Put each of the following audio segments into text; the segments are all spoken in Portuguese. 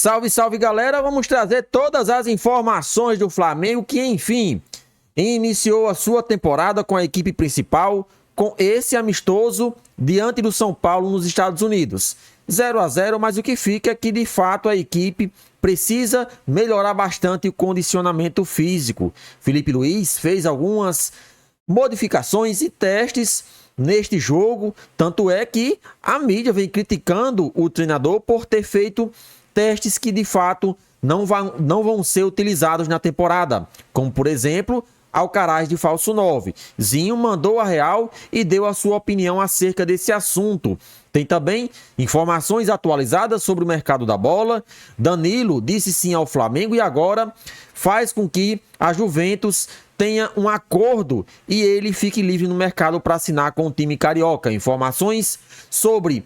Salve, salve, galera! Vamos trazer todas as informações do Flamengo que, enfim, iniciou a sua temporada com a equipe principal com esse amistoso diante do São Paulo nos Estados Unidos. 0-0, mas o que fica é que, de fato, a equipe precisa melhorar bastante o condicionamento físico. Felipe Luiz fez algumas modificações e testes neste jogo, tanto é que a mídia vem criticando o treinador por ter feito testes que de fato não vão ser utilizados na temporada, como por exemplo, Alcaraz de falso 9. Zinho mandou a real e deu a sua opinião acerca desse assunto. Tem também informações atualizadas sobre o mercado da bola. Danilo disse sim ao Flamengo e agora faz com que a Juventus tenha um acordo e ele fique livre no mercado para assinar com o time carioca. Informações sobre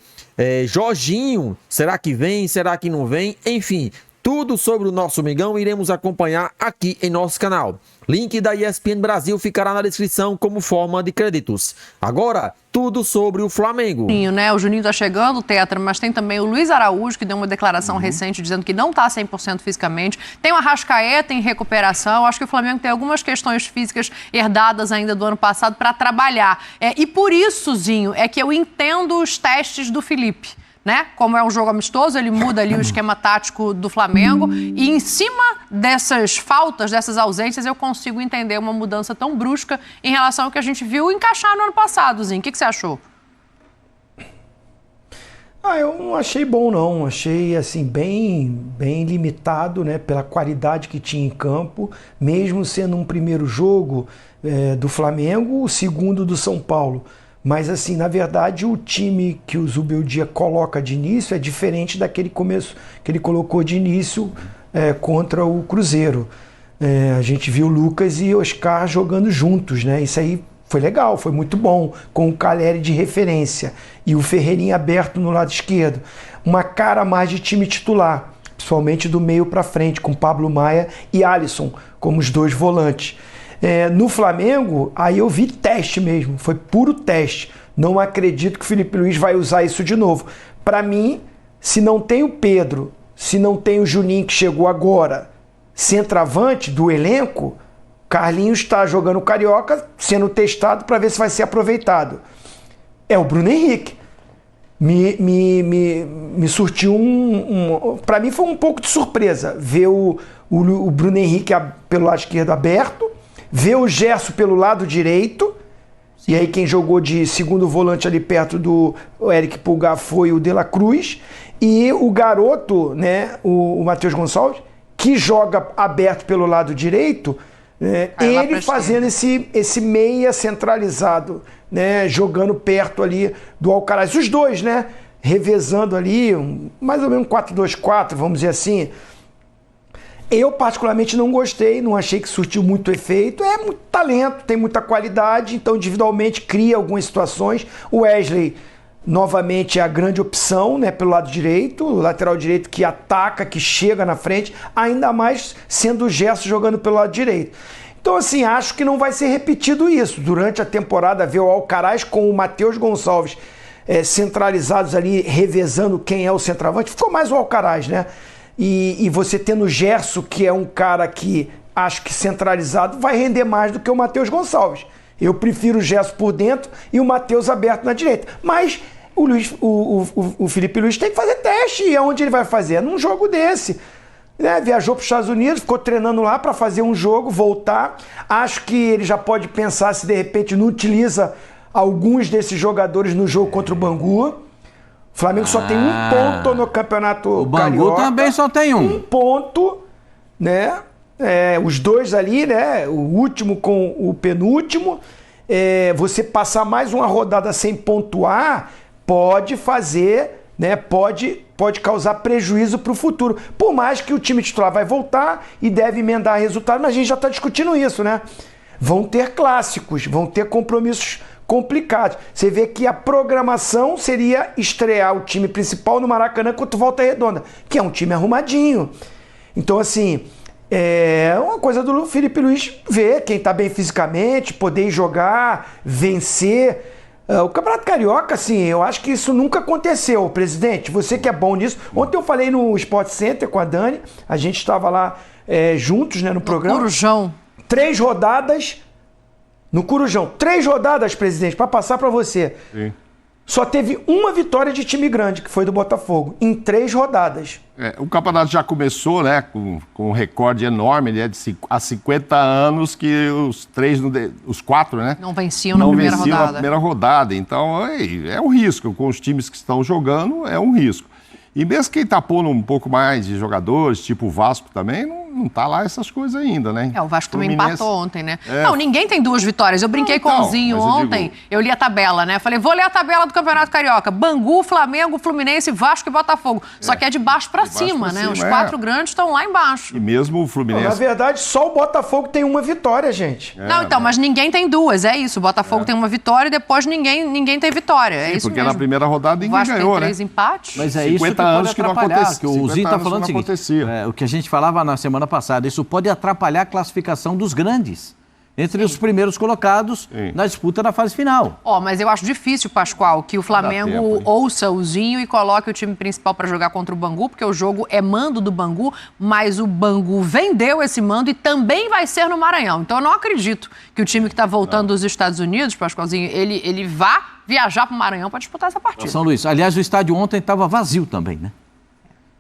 Jorginho, será que vem, será que não vem? Enfim, tudo sobre o nosso Mengão iremos acompanhar aqui em nosso canal. Link da ESPN Brasil ficará na descrição como forma de créditos. Agora, tudo sobre o Flamengo. O Juninho tá chegando, o Tetra, mas tem também o Luiz Araújo, que deu uma declaração recente dizendo que não tá 100% fisicamente. Tem o Arrascaeta em recuperação. Acho que o Flamengo tem algumas questões físicas herdadas ainda do ano passado para trabalhar. E por isso, Zinho, é que eu entendo os testes do Felipe. Como é um jogo amistoso, ele muda ali o esquema tático do Flamengo e em cima dessas faltas, dessas ausências, eu consigo entender uma mudança tão brusca em relação ao que a gente viu encaixar no ano passado, Zinho. O que você achou? Eu não achei bom, não. Achei, assim, bem limitado, pela qualidade que tinha em campo, mesmo sendo um primeiro jogo do Flamengo, o segundo do São Paulo. Mas, assim, na verdade, o time que o Zubeldia coloca de início é diferente daquele começo que ele colocou de início contra o Cruzeiro. A gente viu Lucas e Oscar jogando juntos, Isso aí foi legal, foi muito bom, com o Caleri de referência e o Ferreirinha aberto no lado esquerdo. Uma cara a mais de time titular, principalmente do meio para frente, com Pablo Maia e Alisson como os dois volantes. No Flamengo, aí eu vi teste mesmo, foi puro teste. Não acredito que o Felipe Luiz vai usar isso de novo. Para mim, se não tem o Pedro, se não tem o Juninho que chegou agora, centroavante do elenco, Carlinhos está jogando Carioca, sendo testado para ver se vai ser aproveitado. É o Bruno Henrique. Me surtiu para mim foi um pouco de surpresa ver o Bruno Henrique pelo lado esquerdo aberto, ver o Gerson pelo lado direito, e aí quem jogou de segundo volante ali perto do Eric Pulgar foi o De La Cruz, e o garoto, o Matheus Gonçalves, que joga aberto pelo lado direito, ele fazendo esse meia centralizado, jogando perto ali do Alcaraz. Os dois, revezando ali, mais ou menos 4-2-4, vamos dizer assim. Eu particularmente não gostei, não achei que surtiu muito efeito. É muito talento, tem muita qualidade, então individualmente cria algumas situações. O Wesley, novamente, é a grande opção, pelo lado direito, o lateral direito que ataca, que chega na frente, ainda mais sendo o Gerson jogando pelo lado direito. Então, assim, acho que não vai ser repetido isso. Durante a temporada, ver o Alcaraz com o Matheus Gonçalves centralizados ali, revezando quem é o centroavante, ficou mais o Alcaraz, E você tendo o Gerson, que é um cara que acho que centralizado vai render mais do que o Matheus Gonçalves. Eu prefiro o Gerson por dentro e o Matheus aberto na direita. Mas o Felipe Luiz tem que fazer teste. E aonde ele vai fazer? Num jogo desse. Viajou para os Estados Unidos, ficou treinando lá para fazer um jogo, voltar. Acho que ele já pode pensar se de repente não utiliza alguns desses jogadores no jogo contra o Bangu. O Flamengo só tem um ponto no campeonato o Bangu carioca. Também só tem um. Um ponto, os dois ali, o último com o penúltimo. Você passar mais uma rodada sem pontuar pode fazer, pode causar prejuízo para o futuro. Por mais que o time titular vai voltar e deve emendar resultado, mas a gente já está discutindo isso, Vão ter clássicos, vão ter compromissos complicados. Você vê que a programação seria estrear o time principal no Maracanã contra o Volta Redonda, que é um time arrumadinho. Então, assim, é uma coisa do Felipe Luiz ver quem está bem fisicamente, poder jogar, vencer. O Campeonato Carioca, assim, eu acho que isso nunca aconteceu. Presidente, você que é bom nisso. Ontem eu falei no Sport Center com a Dani, a gente estava lá juntos, né, no programa. Corujão. 3 rodadas no Corujão. 3 rodadas, presidente, para passar para você. Sim. Só teve uma vitória de time grande, que foi do Botafogo, em 3 rodadas. O campeonato já começou, né, com um recorde enorme, né, há 50 anos que os 4, né? Não venciam na primeira rodada. Na primeira rodada. Então, é um risco. Com os times que estão jogando, é um risco. E mesmo quem está pondo um pouco mais de jogadores, tipo o Vasco também, não está lá essas coisas ainda, né? O Vasco também empatou ontem, né? É. Não, ninguém tem 2 vitórias. Eu brinquei com o Zinho ontem, eu li a tabela, né? Falei, vou ler a tabela do Campeonato Carioca. Bangu, Flamengo, Fluminense, Vasco e Botafogo. Só que é de baixo para cima, né? Os 4 grandes estão lá embaixo. E mesmo o Fluminense... Na verdade, só o Botafogo tem uma vitória, gente. Não, então, mas ninguém tem 2, é isso. O Botafogo tem uma vitória e depois ninguém tem vitória. É isso porque mesmo. na primeira rodada ninguém Vasco ganhou, tem né? 3 empates. Mas é isso que pode anos que não atrapalhar, acontecia. que o Zinho está falando o seguinte, acontecia. o que a gente falava na semana passada, isso pode atrapalhar a classificação dos grandes, entre os primeiros colocados na disputa da fase final. Mas eu acho difícil, Pascoal, que o Flamengo tempo, ouça o Zinho e coloque o time principal para jogar contra o Bangu, porque o jogo é mando do Bangu, mas o Bangu vendeu esse mando e também vai ser no Maranhão. Então eu não acredito que o time que está voltando dos Estados Unidos, Pascoalzinho, ele vá viajar para o Maranhão para disputar essa partida. São Luís, aliás, o estádio ontem estava vazio também, né?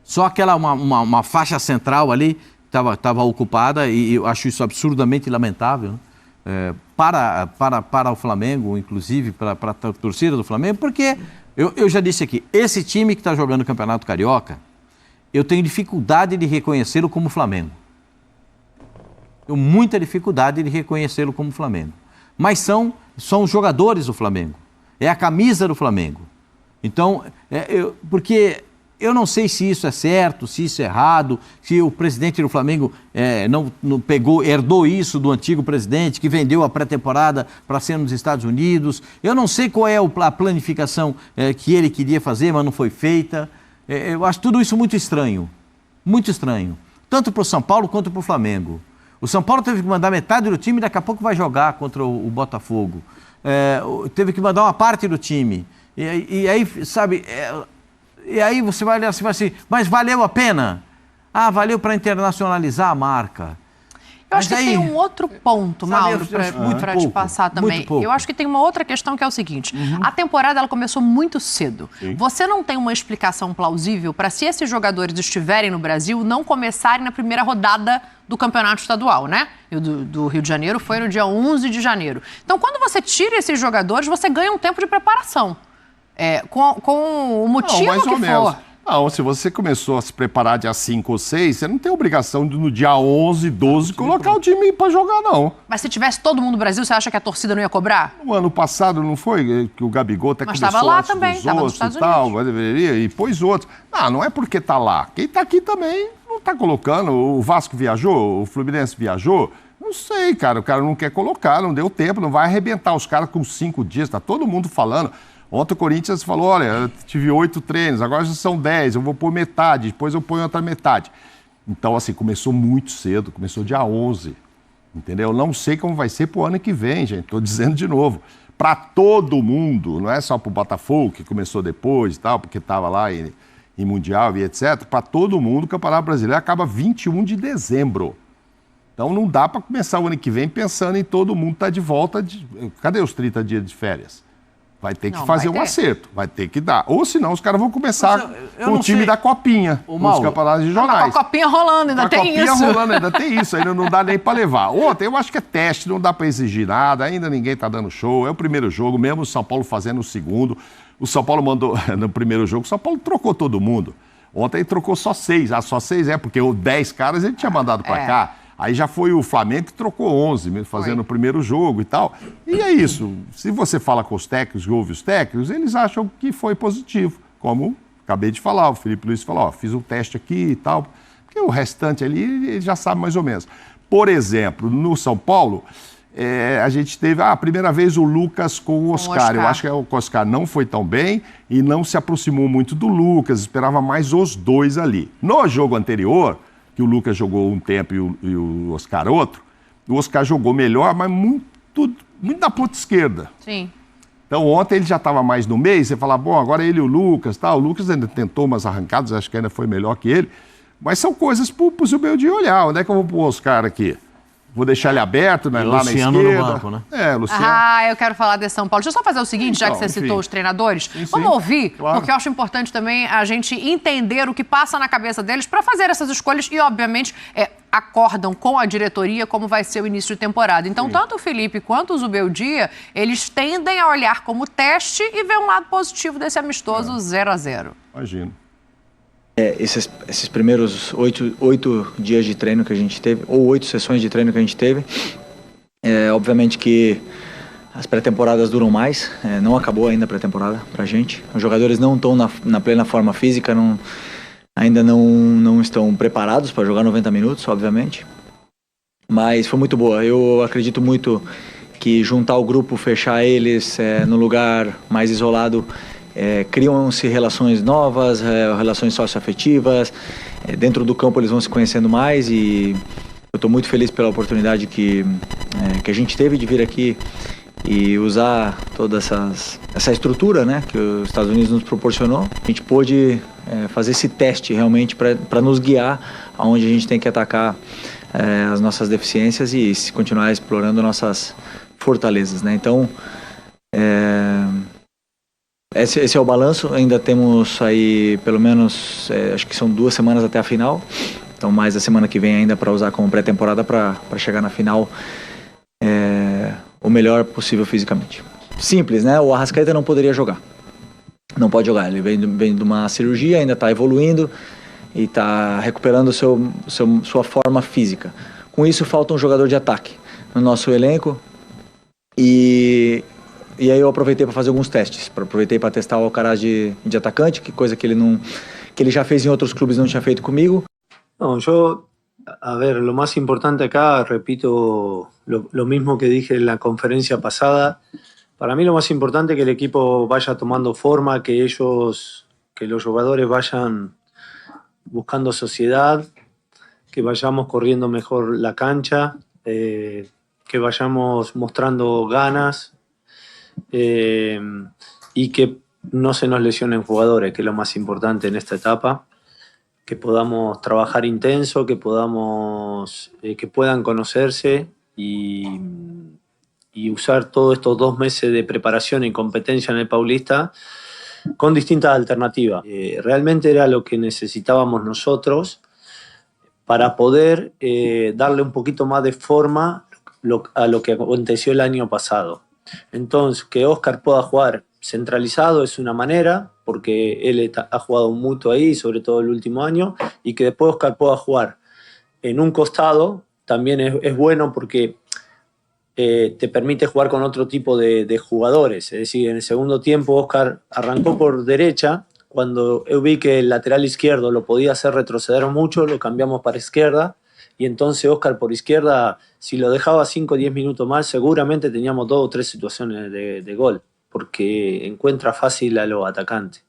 Só aquela uma faixa central ali estava ocupada e eu acho isso absurdamente lamentável, né? Para o Flamengo, inclusive para a torcida do Flamengo, porque eu já disse aqui, esse time que está jogando o Campeonato Carioca, eu tenho dificuldade de reconhecê-lo como Flamengo. Tenho muita dificuldade de reconhecê-lo como Flamengo. Mas são os jogadores do Flamengo, é a camisa do Flamengo. Então, porque... Eu não sei se isso é certo, se isso é errado, se o presidente do Flamengo não herdou isso do antigo presidente, que vendeu a pré-temporada para ser nos Estados Unidos. Eu não sei qual é a planificação que ele queria fazer, mas não foi feita. Eu acho tudo isso muito estranho, tanto para o São Paulo quanto para o Flamengo. O São Paulo teve que mandar metade do time e daqui a pouco vai jogar contra o Botafogo. Teve que mandar uma parte do time. E aí, sabe... E aí você vai olhar assim, mas valeu a pena? Valeu para internacionalizar a marca. Eu acho que tem um outro ponto, Mauro, para te passar também. Eu acho que tem uma outra questão que é o seguinte. A temporada ela começou muito cedo. Sim. Você não tem uma explicação plausível para, se esses jogadores estiverem no Brasil, não começarem na primeira rodada do campeonato estadual, né? E o do Rio de Janeiro foi no dia 11 de janeiro. Então, quando você tira esses jogadores, você ganha um tempo de preparação. Com o motivo que for. Não, se você começou a se preparar dia 5 ou 6, você não tem obrigação de no dia 11, 12 colocar o time para jogar, não. Mas se tivesse todo mundo no Brasil, você acha que a torcida não ia cobrar? No ano passado não foi que o Gabigol até começou estava lá antes também, dos estava nos outros Estados e tal, Unidos. deveria, e pôs outros. Não é porque está lá. Quem está aqui também não está colocando. O Vasco viajou, o Fluminense viajou. Não sei, cara, o cara não quer colocar, não deu tempo, não vai arrebentar os caras com 5 dias, está todo mundo falando. Ontem o Corinthians falou, olha, eu tive 8 treinos, agora já são 10, eu vou pôr metade, depois eu ponho outra metade. Então, assim, começou muito cedo, começou dia 11, entendeu? Não sei como vai ser pro ano que vem, gente, estou dizendo de novo. Para todo mundo, não é só pro Botafogo, que começou depois e tal, porque estava lá em Mundial e etc. Para todo mundo, o Campeonato Brasileiro acaba 21 de dezembro. Então, não dá para começar o ano que vem pensando em todo mundo estar de volta. Cadê os 30 dias de férias? Vai ter que fazer um acerto, vai ter que dar. Ou senão os caras vão começar com o time da Copinha, os campeonatos regionais. Com a Copinha rolando, ainda tem isso. A Copinha rolando, ainda tem isso, ainda não dá nem para levar. Ontem eu acho que é teste, não dá para exigir nada, ainda ninguém tá dando show, é o primeiro jogo, mesmo o São Paulo fazendo o segundo. O São Paulo mandou, no primeiro jogo, o São Paulo trocou todo mundo. Ontem ele trocou só 6, só 6 porque 10 caras ele tinha mandado para cá. Aí já foi o Flamengo que trocou 11, mesmo fazendo o primeiro jogo e tal. E é isso. Se você fala com os técnicos, ouve os técnicos, eles acham que foi positivo. Como acabei de falar, o Felipe Luiz falou, fiz um teste aqui e tal. Porque o restante ali, ele já sabe mais ou menos. Por exemplo, no São Paulo, a gente teve a primeira vez o Lucas com o Oscar. Eu acho que o Oscar não foi tão bem e não se aproximou muito do Lucas, esperava mais os dois ali. No jogo anterior, que o Lucas jogou um tempo e o Oscar outro, o Oscar jogou melhor, mas muito da ponta esquerda. Sim. Então ontem ele já estava mais no meio, você fala, bom, agora ele e o Lucas, tá? O Lucas ainda tentou umas arrancadas, acho que ainda foi melhor que ele, mas são coisas para o Zubeldia olhar. Onde é que eu vou pôr os caras aqui? Vou deixar ele aberto, né, lá na esquerda. Luciano no banco, né? Luciano. Eu quero falar de São Paulo. Deixa eu só fazer o seguinte, já que você citou os treinadores. Vamos ouvir, claro. Porque eu acho importante também a gente entender o que passa na cabeça deles para fazer essas escolhas e, obviamente, acordam com a diretoria como vai ser o início de temporada. Então, tanto o Felipe quanto o Zubeldia, eles tendem a olhar como teste e ver um lado positivo desse amistoso 0-0. Imagino. Esses primeiros 8 dias de treino que a gente teve, ou 8 sessões de treino que a gente teve, obviamente que as pré-temporadas duram mais, não acabou ainda a pré-temporada pra gente. Os jogadores não estão na plena forma física, ainda não estão preparados para jogar 90 minutos, obviamente. Mas foi muito boa. Eu acredito muito que juntar o grupo, fechar eles no lugar mais isolado, criam-se relações novas, relações socioafetivas. Dentro do campo eles vão se conhecendo mais e eu estou muito feliz pela oportunidade que a gente teve de vir aqui e usar toda essa estrutura, né, que os Estados Unidos nos proporcionou. A gente pôde fazer esse teste realmente para nos guiar aonde a gente tem que atacar as nossas deficiências e continuar explorando nossas fortalezas, né? Então, esse é o balanço. Ainda temos aí pelo menos, acho que são 2 semanas até a final. Então mais a semana que vem ainda para usar como pré-temporada para chegar na final o melhor possível fisicamente. Simples, né? O Arrascaeta não poderia jogar. Não pode jogar. Ele vem de uma cirurgia, ainda está evoluindo e está recuperando sua forma física. Com isso falta um jogador de ataque no nosso elenco e aí eu aproveitei para fazer alguns testes. Aproveitei para testar o Alcaraz de atacante, que coisa que ele já fez em outros clubes e não tinha feito comigo. No, a ver, lo más importante acá, repito lo mismo que dije en la conferencia pasada, para mí lo más importante es que el equipo vaya tomando forma, que los jugadores vayan buscando sociedad, que vayamos corriendo mejor la cancha, que vayamos mostrando ganas y que no se nos lesionen jugadores, que es lo más importante en esta etapa. Que podamos trabajar intenso, que puedan conocerse y usar todos estos 2 meses de preparación y competencia en el Paulista con distintas alternativas. Realmente era lo que necesitábamos nosotros para poder darle un poquito más de forma a lo que aconteció el año pasado. Entonces, que Oscar pueda jugar centralizado es una manera, porque él ha jugado mucho ahí, sobre todo el último año, y que después Oscar pueda jugar en un costado también es bueno porque te permite jugar con otro tipo de jugadores. Es decir, en el segundo tiempo Oscar arrancó por derecha, cuando yo vi que el lateral izquierdo lo podía hacer retroceder mucho, lo cambiamos para izquierda, y entonces Oscar por izquierda, si lo dejaba 5 o 10 minutos más, seguramente teníamos 2 o 3 situaciones de gol, porque encuentra fácil a los atacantes.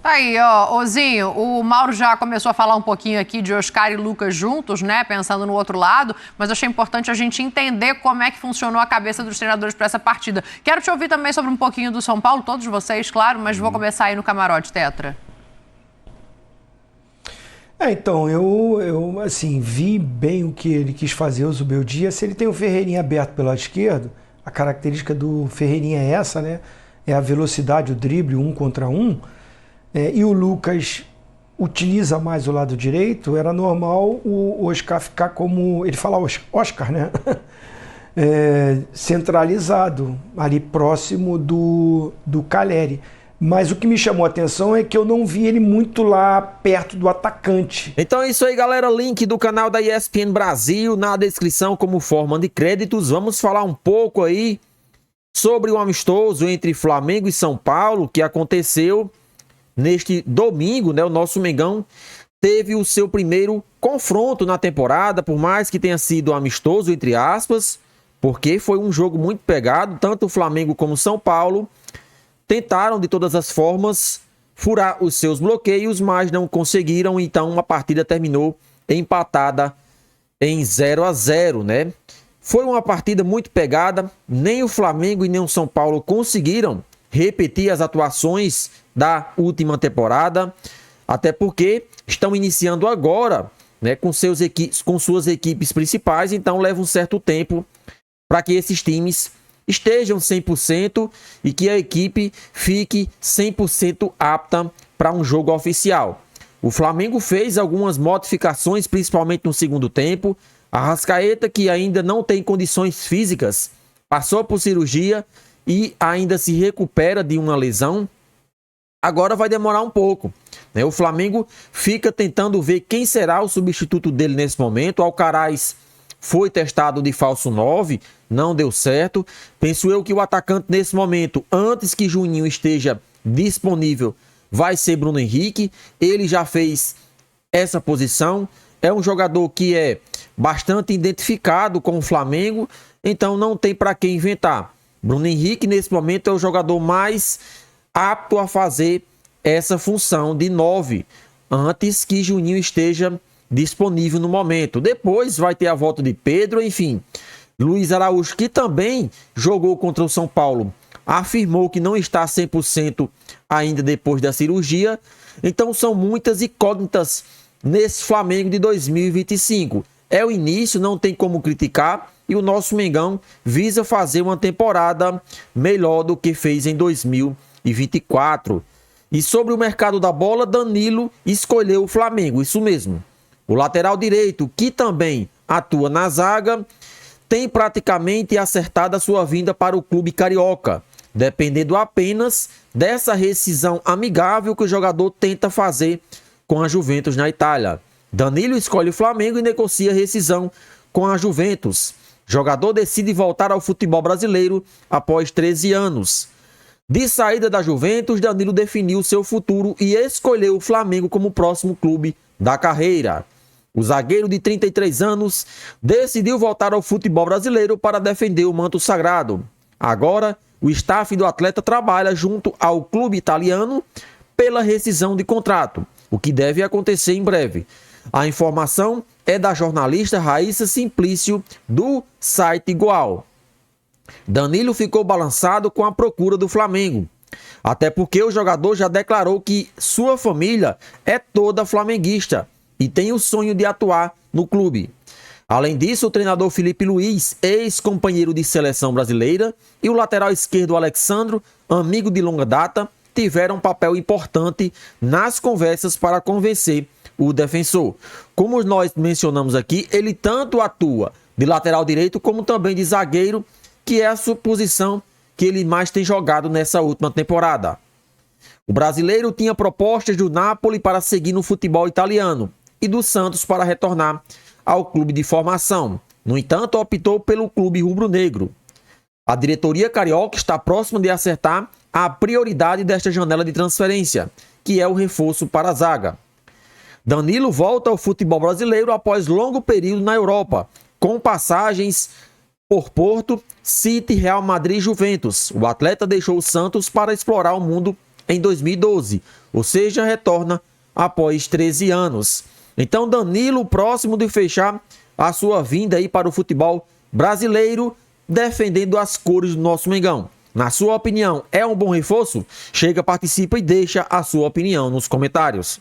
Tá aí, ó, Ozinho, o Mauro já começou a falar um pouquinho aqui de Oscar e Lucas juntos, né, pensando no outro lado, mas eu achei importante a gente entender como é que funcionou a cabeça dos treinadores para essa partida. Quero te ouvir também sobre um pouquinho do São Paulo, todos vocês, claro, mas vou começar aí no camarote, Tetra. Então, eu assim, vi bem o que ele quis fazer, o Zubeldia. Se ele tem o Ferreirinha aberto pelo lado esquerdo, a característica do Ferreirinha é essa, né? É a velocidade, o drible, 1 contra 1. E o Lucas utiliza mais o lado direito, era normal o Oscar ficar como, ele fala Oscar, né? Centralizado, ali próximo do Caleri. Mas o que me chamou a atenção é que eu não vi ele muito lá perto do atacante. Então é isso aí, galera. Link do canal da ESPN Brasil na descrição como forma de créditos. Vamos falar um pouco aí sobre o amistoso entre Flamengo e São Paulo que aconteceu neste domingo, né? O nosso Mengão teve o seu primeiro confronto na temporada, por mais que tenha sido amistoso, entre aspas, porque foi um jogo muito pegado. Tanto o Flamengo como o São Paulo tentaram de todas as formas furar os seus bloqueios, mas não conseguiram, então a partida terminou empatada em 0-0, né? Foi uma partida muito pegada, nem o Flamengo e nem o São Paulo conseguiram repetir as atuações da última temporada, até porque estão iniciando agora, né, com suas equipes principais, então leva um certo tempo para que esses times estejam 100% e que a equipe fique 100% apta para um jogo oficial. O Flamengo fez algumas modificações, principalmente no segundo tempo. Arrascaeta, que ainda não tem condições físicas, passou por cirurgia e ainda se recupera de uma lesão. Agora vai demorar um pouco, né? O Flamengo fica tentando ver quem será o substituto dele nesse momento. O Alcaraz foi testado de falso 9, não deu certo. Penso eu que o atacante nesse momento, antes que Juninho esteja disponível, vai ser Bruno Henrique. Ele já fez essa posição. É um jogador que é bastante identificado com o Flamengo, então não tem para que inventar. Bruno Henrique, nesse momento, é o jogador mais apto a fazer essa função de 9, antes que Juninho esteja disponível no momento. Depois vai ter a volta de Pedro, enfim. Luiz Araújo, que também jogou contra o São Paulo, afirmou que não está 100% ainda depois da cirurgia. Então são muitas incógnitas nesse Flamengo de 2025. É o início, não tem como criticar, e o nosso Mengão visa fazer uma temporada melhor do que fez em 2024. E sobre o mercado da bola, Danilo escolheu o Flamengo, isso mesmo. O lateral direito, que também atua na zaga, tem praticamente acertado a sua vinda para o clube carioca, dependendo apenas dessa rescisão amigável que o jogador tenta fazer com a Juventus na Itália. Danilo escolhe o Flamengo e negocia rescisão com a Juventus. Jogador decide voltar ao futebol brasileiro após 13 anos. De saída da Juventus, Danilo definiu seu futuro e escolheu o Flamengo como próximo clube da carreira. O zagueiro de 33 anos decidiu voltar ao futebol brasileiro para defender o manto sagrado. Agora, o staff do atleta trabalha junto ao clube italiano pela rescisão de contrato, o que deve acontecer em breve. A informação é da jornalista Raíssa Simplício, do site Goal. Danilo ficou balançado com a procura do Flamengo, até porque o jogador já declarou que sua família é toda flamenguista e tem o sonho de atuar no clube. Além disso, o treinador Felipe Luiz, ex-companheiro de seleção brasileira, e o lateral esquerdo Alexandro, amigo de longa data, tiveram um papel importante nas conversas para convencer o defensor. Como nós mencionamos aqui, ele tanto atua de lateral direito como também de zagueiro, que é a sua posição que ele mais tem jogado nessa última temporada. O brasileiro tinha propostas do Napoli para seguir no futebol italiano e do Santos para retornar ao clube de formação. No entanto, optou pelo clube rubro-negro. A diretoria carioca está próxima de acertar a prioridade desta janela de transferência, que é o reforço para a zaga. Danilo volta ao futebol brasileiro após longo período na Europa, com passagens por Porto, City, Real Madrid e Juventus. O atleta deixou o Santos para explorar o mundo em 2012, ou seja, retorna após 13 anos. Então, Danilo, próximo de fechar a sua vinda aí para o futebol brasileiro, defendendo as cores do nosso Mengão. Na sua opinião, é um bom reforço? Chega, participa e deixa a sua opinião nos comentários.